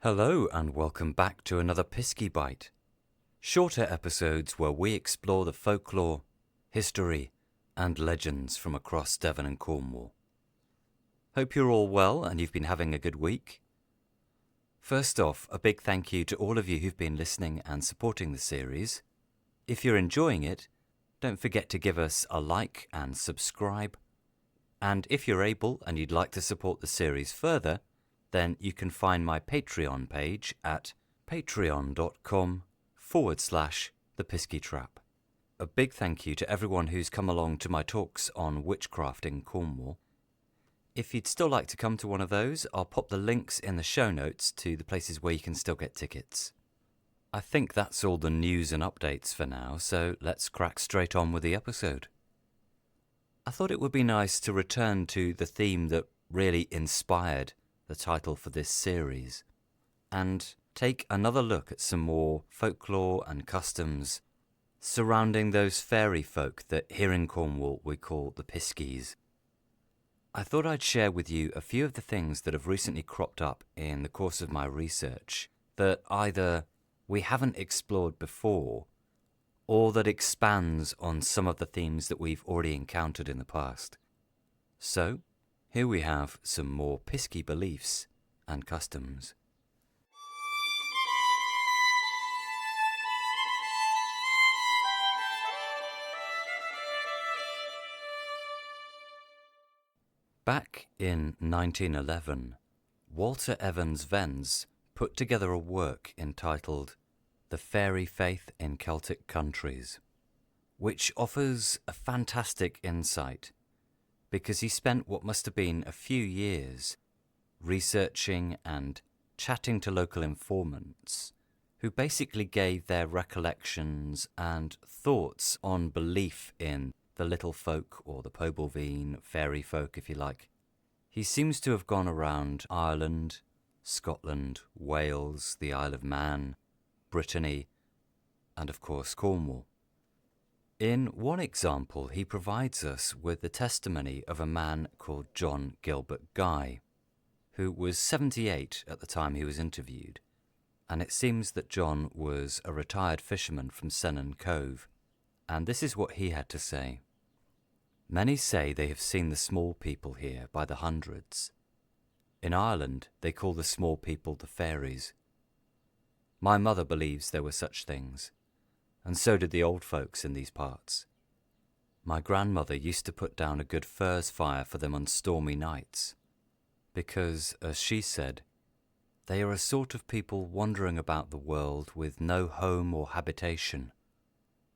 Hello and welcome back to another Piskie Bite. Shorter episodes where we explore the folklore, history and legends from across Devon and Cornwall. Hope you're all well and you've been having a good week. First off, a big thank you to all of you who've been listening and supporting the series. If you're enjoying it, don't forget to give us a like and subscribe. And if you're able and you'd like to support the series further, then you can find my Patreon page at patreon.com/The Piskie Trap. A big thank you to everyone who's come along to my talks on witchcraft in Cornwall. If you'd still like to come to one of those, I'll pop the links in the show notes to the places where you can still get tickets. I think that's all the news and updates for now, so let's crack straight on with the episode. I thought it would be nice to return to the theme that really inspired the title for this series, and take another look at some more folklore and customs surrounding those fairy folk that here in Cornwall we call the Piskies. I thought I'd share with you a few of the things that have recently cropped up in the course of my research that either we haven't explored before, or that expands on some of the themes that we've already encountered in the past. So, here we have some more Piskie beliefs and customs. Back in 1911, Walter Evans Venns put together a work entitled The Fairy Faith in Celtic Countries, which offers a fantastic insight because he spent what must have been a few years researching and chatting to local informants who basically gave their recollections and thoughts on belief in the little folk or the Pobelveen, fairy folk if you like. He seems to have gone around Ireland, Scotland, Wales, the Isle of Man, Brittany, and of course Cornwall. In one example, he provides us with the testimony of a man called John Gilbert Guy, who was 78 at the time he was interviewed, and it seems that John was a retired fisherman from Sennan Cove, and this is what he had to say. Many say they have seen the small people here by the hundreds. In Ireland, they call the small people the fairies. My mother believes there were such things, and so did the old folks in these parts. My grandmother used to put down a good furze fire for them on stormy nights, because, as she said, they are a sort of people wandering about the world with no home or habitation,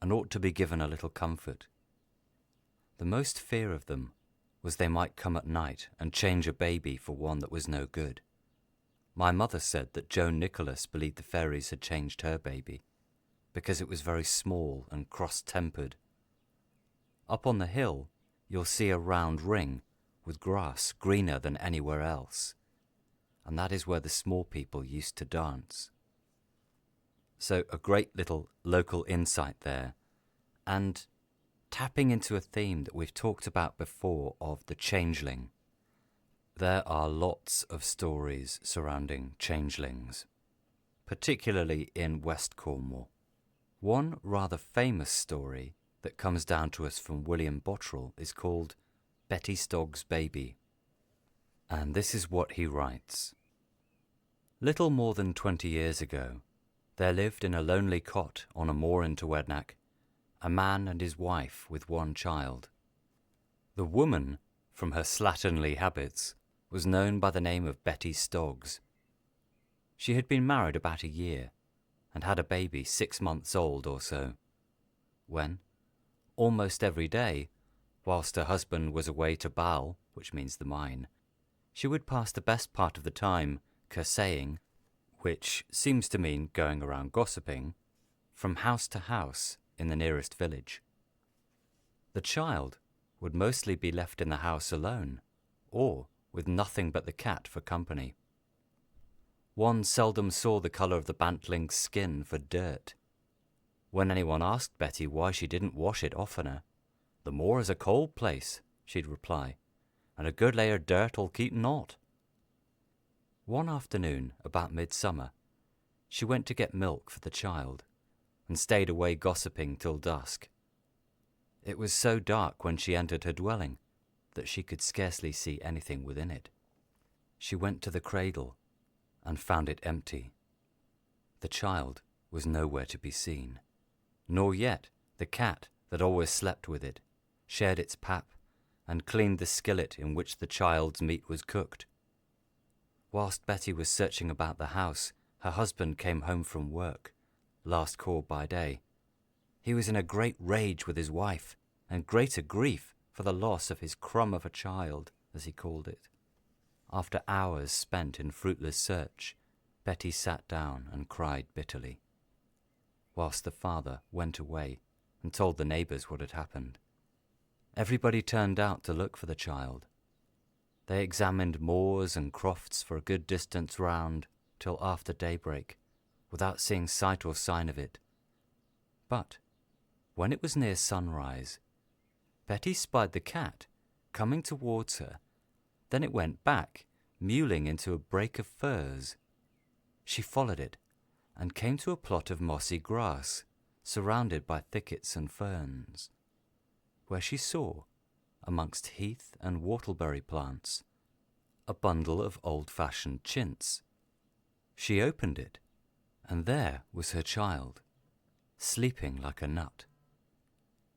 and ought to be given a little comfort. The most fear of them was they might come at night and change a baby for one that was no good. My mother said that Joan Nicholas believed the fairies had changed her baby, because it was very small and cross-tempered. Up on the hill, you'll see a round ring with grass greener than anywhere else, and that is where the small people used to dance. So a great little local insight there, and tapping into a theme that we've talked about before of the changeling. There are lots of stories surrounding changelings, particularly in West Cornwall. One rather famous story that comes down to us from William Bottrell is called Betty Stogg's Baby. And this is what he writes. Little more than 20 years ago, there lived in a lonely cot on a moor in Tywednach a man and his wife with one child. The woman, from her slatternly habits, was known by the name of Betty Stoggs. She had been married about a year, and had a baby 6 months old or so, when, almost every day, whilst her husband was away to Bal, which means the mine, she would pass the best part of the time curtsaying, which seems to mean going around gossiping, from house to house in the nearest village. The child would mostly be left in the house alone, or with nothing but the cat for company. One seldom saw the colour of the bantling's skin for dirt. When anyone asked Betty why she didn't wash it oftener, "The moor is a cold place," she'd reply, "and a good layer of dirt'll keep naught." One afternoon, about midsummer, she went to get milk for the child and stayed away gossiping till dusk. It was so dark when she entered her dwelling that she could scarcely see anything within it. She went to the cradle and found it empty. The child was nowhere to be seen, nor yet the cat that always slept with it, shared its pap, and cleaned the skillet in which the child's meat was cooked. Whilst Betty was searching about the house, her husband came home from work, last call by day. He was in a great rage with his wife, and greater grief for the loss of his crumb of a child, as he called it. After hours spent in fruitless search, Betty sat down and cried bitterly, whilst the father went away and told the neighbours what had happened. Everybody turned out to look for the child. They examined moors and crofts for a good distance round till after daybreak, without seeing sight or sign of it. But when it was near sunrise, Betty spied the cat coming towards her. Then it went back, mewling into a brake of furze. She followed it and came to a plot of mossy grass, surrounded by thickets and ferns, where she saw, amongst heath and whortleberry plants, a bundle of old-fashioned chintz. She opened it, and there was her child, sleeping like a nut.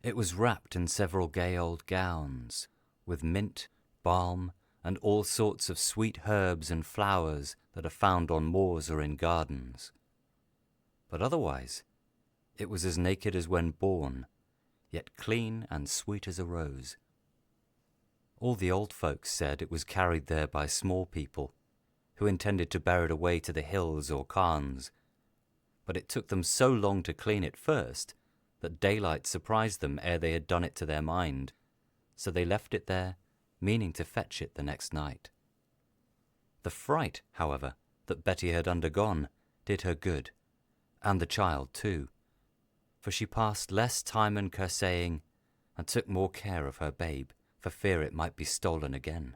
It was wrapped in several gay old gowns, with mint, balm, and all sorts of sweet herbs and flowers that are found on moors or in gardens. But otherwise, it was as naked as when born, yet clean and sweet as a rose. All the old folks said it was carried there by small people, who intended to bear it away to the hills or carns, but it took them so long to clean it first that daylight surprised them ere they had done it to their mind, so they left it there, meaning to fetch it the next night. The fright, however, that Betty had undergone did her good, and the child too, for she passed less time in curtseying and took more care of her babe, for fear it might be stolen again.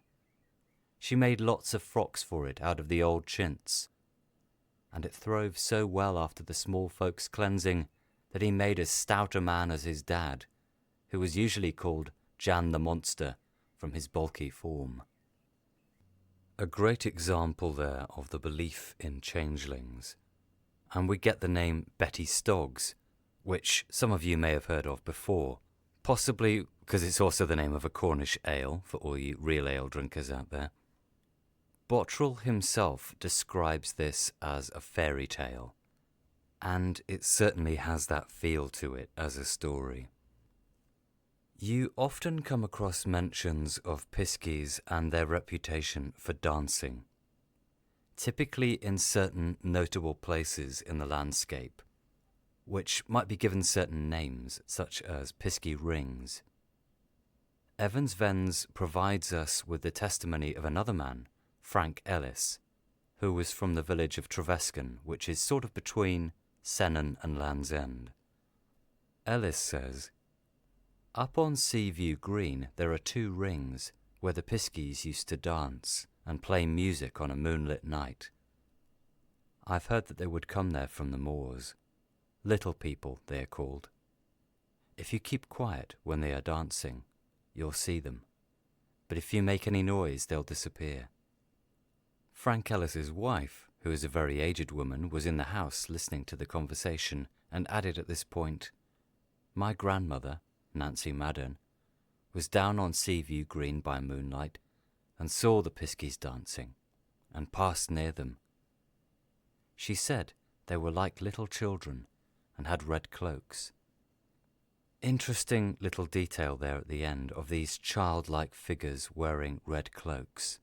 She made lots of frocks for it out of the old chintz, and it throve so well after the small folks' cleansing that he made as stout a man as his dad, who was usually called Jan the Monster from his bulky form. A great example there of the belief in changelings, and we get the name Betty Stoggs, which some of you may have heard of before, possibly because it's also the name of a Cornish ale for all you real ale drinkers out there. Bottrell himself describes this as a fairy tale, and it certainly has that feel to it as a story. You often come across mentions of Piskies and their reputation for dancing, typically in certain notable places in the landscape, which might be given certain names, such as Piskie rings. Evans Venns provides us with the testimony of another man, Frank Ellis, who was from the village of Trevescan, which is sort of between Sennen and Land's End. Ellis says, "Up on Seaview Green there are 2 rings where the Piskies used to dance and play music on a moonlit night. I've heard that they would come there from the moors. Little people, they are called. If you keep quiet when they are dancing, you'll see them, but if you make any noise, they'll disappear." Frank Ellis's wife, who is a very aged woman, was in the house listening to the conversation and added at this point, "My grandmother, Nancy Madden, was down on Seaview Green by moonlight and saw the Piskies dancing and passed near them. She said they were like little children and had red cloaks." Interesting little detail there at the end of these childlike figures wearing red cloaks.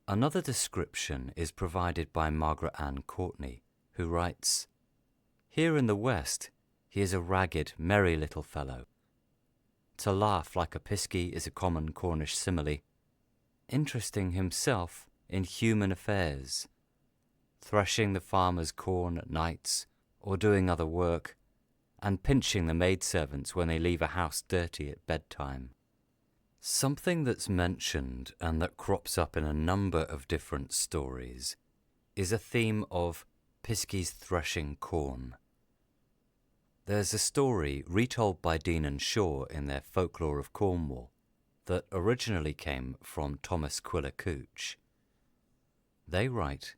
Another description is provided by Margaret Ann Courtney, who writes, "Here in the West, he is a ragged, merry little fellow. To laugh like a Piskie is a common Cornish simile. Interesting himself in human affairs, threshing the farmer's corn at nights, or doing other work, and pinching the maidservants when they leave a house dirty at bedtime. Something that's mentioned and that crops up in a number of different stories is a theme of Piskies threshing corn. There's a story retold by Dean and Shaw in their Folklore of Cornwall that originally came from Thomas Quiller Couch. They write,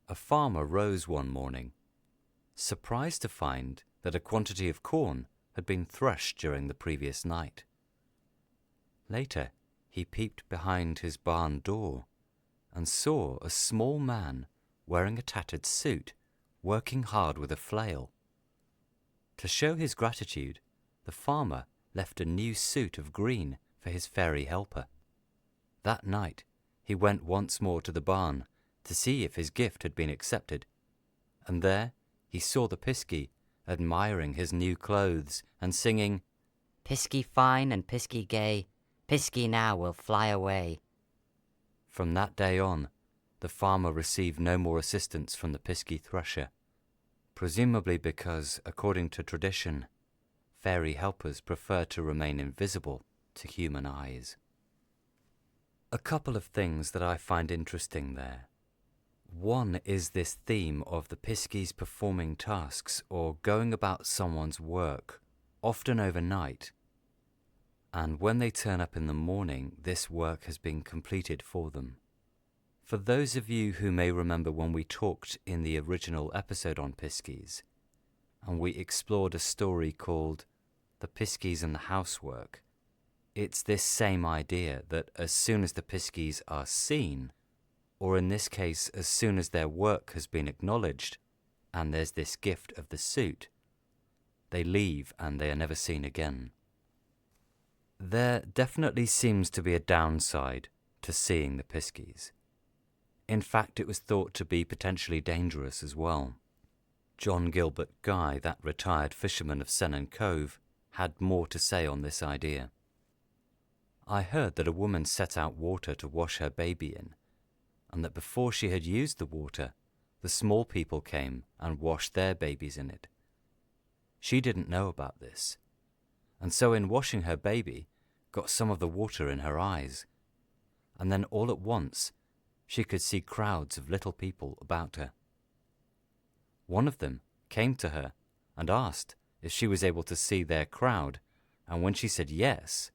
"A farmer rose one morning, surprised to find that a quantity of corn had been threshed during the previous night. Later, he peeped behind his barn door and saw a small man wearing a tattered suit, working hard with a flail. To show his gratitude, the farmer left a new suit of green for his fairy helper. That night, he went once more to the barn to see if his gift had been accepted, and there he saw the Piskie admiring his new clothes and singing, 'Piskie fine and Piskie gay, Piskie now will fly away.' From that day on, the farmer received no more assistance from the Piskie thresher, presumably because, according to tradition, fairy helpers prefer to remain invisible to human eyes. A couple of things that I find interesting there. One is this theme of the Piskies performing tasks or going about someone's work, often overnight, and when they turn up in the morning, this work has been completed for them. For those of you who may remember when we talked in the original episode on Piskies, and we explored a story called The Piskies and the Housework, it's this same idea that as soon as the Piskies are seen, or in this case, as soon as their work has been acknowledged, and there's this gift of the suit, they leave and they are never seen again. There definitely seems to be a downside to seeing the Piskies. In fact, it was thought to be potentially dangerous as well. John Gilbert Guy, that retired fisherman of Sennan Cove, had more to say on this idea. I heard that a woman set out water to wash her baby in, and that before she had used the water, the small people came and washed their babies in it. She didn't know about this, and so in washing her baby, got some of the water in her eyes, and then all at once she could see crowds of little people about her. One of them came to her and asked if she was able to see their crowd, and when she said yes,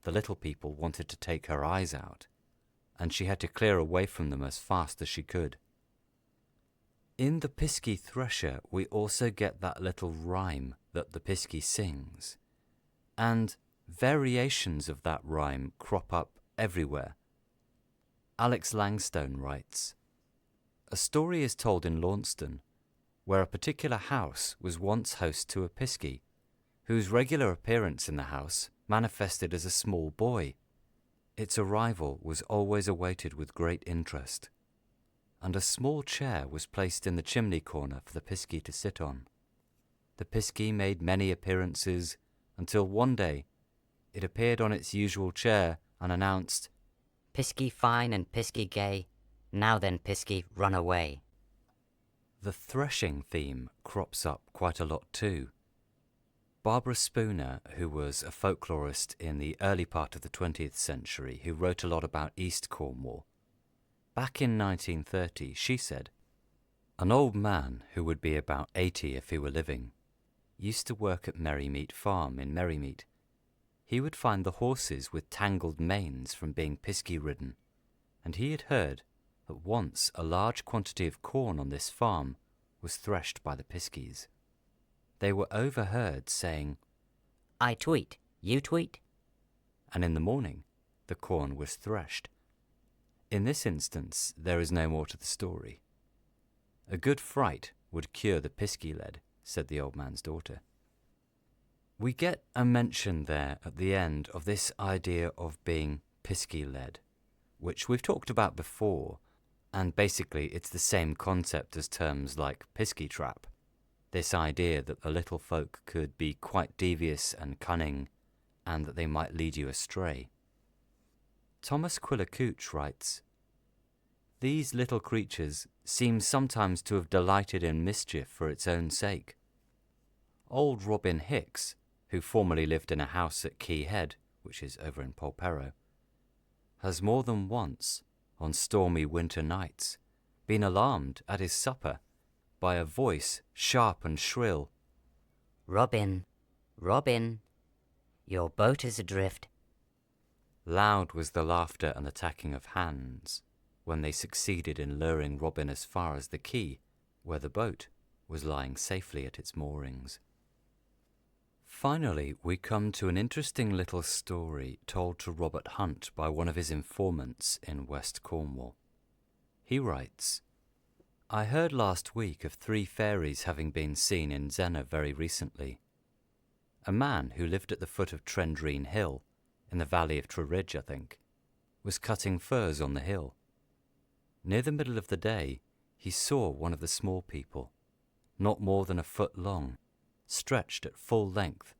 the little people wanted to take her eyes out, and she had to clear away from them as fast as she could. In the Piskie thresher, we also get that little rhyme that the Piskie sings, and variations of that rhyme crop up everywhere. Alex Langstone writes, "A story is told in Launceston where a particular house was once host to a Piskie, whose regular appearance in the house manifested as a small boy. Its arrival was always awaited with great interest, and a small chair was placed in the chimney corner for the Piskie to sit on. The Piskie made many appearances until one day it appeared on its usual chair and announced, 'Piskie fine and Piskie gay, now then Piskie, run away.'" The threshing theme crops up quite a lot too. Barbara Spooner, who was a folklorist in the early part of the 20th century, who wrote a lot about East Cornwall, back in 1930, she said, "An old man, who would be about 80 if he were living, used to work at Merrymeet Farm in Merrymeet. He would find the horses with tangled manes from being Piskie ridden, and he had heard that once a large quantity of corn on this farm was threshed by the Piskies. They were overheard saying, 'I tweet, you tweet,' and in the morning the corn was threshed. In this instance, there is no more to the story. A good fright would cure the Piskie lead," said the old man's daughter. We get a mention there at the end of this idea of being Piskie-led, which we've talked about before, and basically it's the same concept as terms like Piskie trap. This idea that the little folk could be quite devious and cunning, and that they might lead you astray. Thomas Quiller Couch writes, "These little creatures seem sometimes to have delighted in mischief for its own sake. Old Robin Hicks, who formerly lived in a house at Key Head, which is over in Polperro, has more than once, on stormy winter nights, been alarmed at his supper by a voice sharp and shrill. Robin, Robin, your boat is adrift. Loud was the laughter and the tacking of hands when they succeeded in luring Robin as far as the quay, where the boat was lying safely at its moorings. Finally, we come to an interesting little story told to Robert Hunt by one of his informants in West Cornwall. He writes, I heard last week of 3 fairies having been seen in Zena very recently. A man who lived at the foot of Trendreen Hill, in the valley of Trerridge, I think, was cutting furs on the hill. Near the middle of the day, he saw one of the small people, not more than a foot long, stretched at full length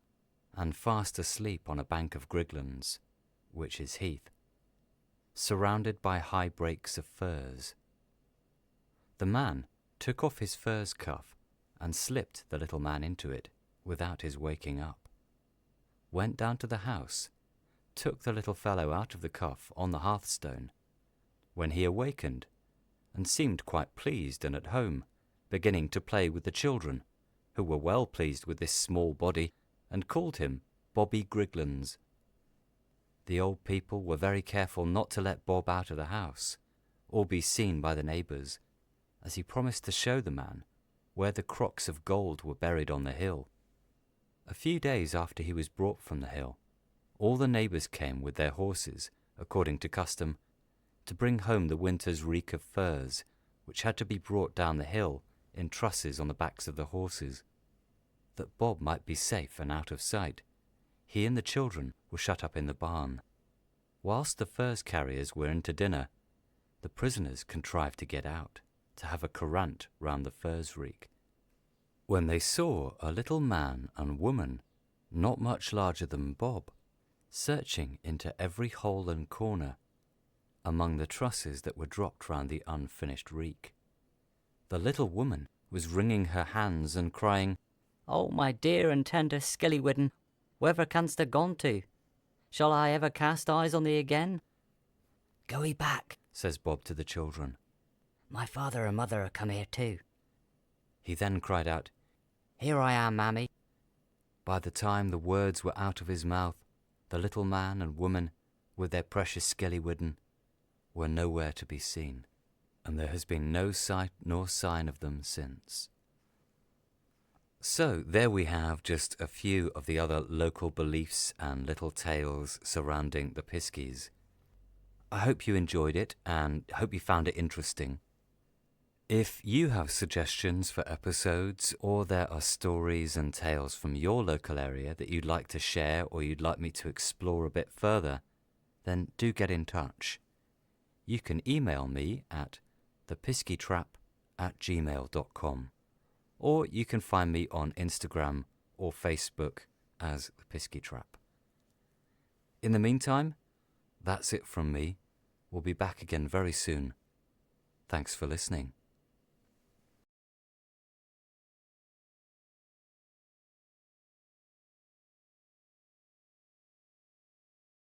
and fast asleep on a bank of Griglands, which is heath, surrounded by high brakes of furze. The man took off his furze cuff and slipped the little man into it without his waking up, went down to the house, took the little fellow out of the cuff on the hearthstone, when he awakened and seemed quite pleased and at home, beginning to play with the children, who were well pleased with this small body and called him Bobby Griglands. The old people were very careful not to let Bob out of the house or be seen by the neighbours, as he promised to show the man where the crocks of gold were buried on the hill. A few days after he was brought from the hill, all the neighbours came with their horses, according to custom, to bring home the winter's reek of furs, which had to be brought down the hill in trusses on the backs of the horses. That Bob might be safe and out of sight, he and the children were shut up in the barn. Whilst the furs carriers were in to dinner, the prisoners contrived to get out, to have a currant round the furs reek, when they saw a little man and woman, not much larger than Bob, searching into every hole and corner among the trusses that were dropped round the unfinished reek. The little woman was wringing her hands and crying, Oh, my dear and tender Skillywidden, wherever canst ha' gone to? Shall I ever cast eyes on thee again? Go 'ee back, says Bob to the children. My father and mother are come here too. He then cried out, Here I am, mammy. By the time the words were out of his mouth, the little man and woman, with their precious Skillywidden, were nowhere to be seen, and there has been no sight nor sign of them since. So there we have just a few of the other local beliefs and little tales surrounding the Piskies. I hope you enjoyed it and hope you found it interesting. If you have suggestions for episodes, or there are stories and tales from your local area that you'd like to share or you'd like me to explore a bit further, then do get in touch. You can email me at thepiskietrap@gmail.com, or you can find me on Instagram or Facebook as The Piskie Trap. In the meantime, that's it from me. We'll be back again very soon. Thanks for listening.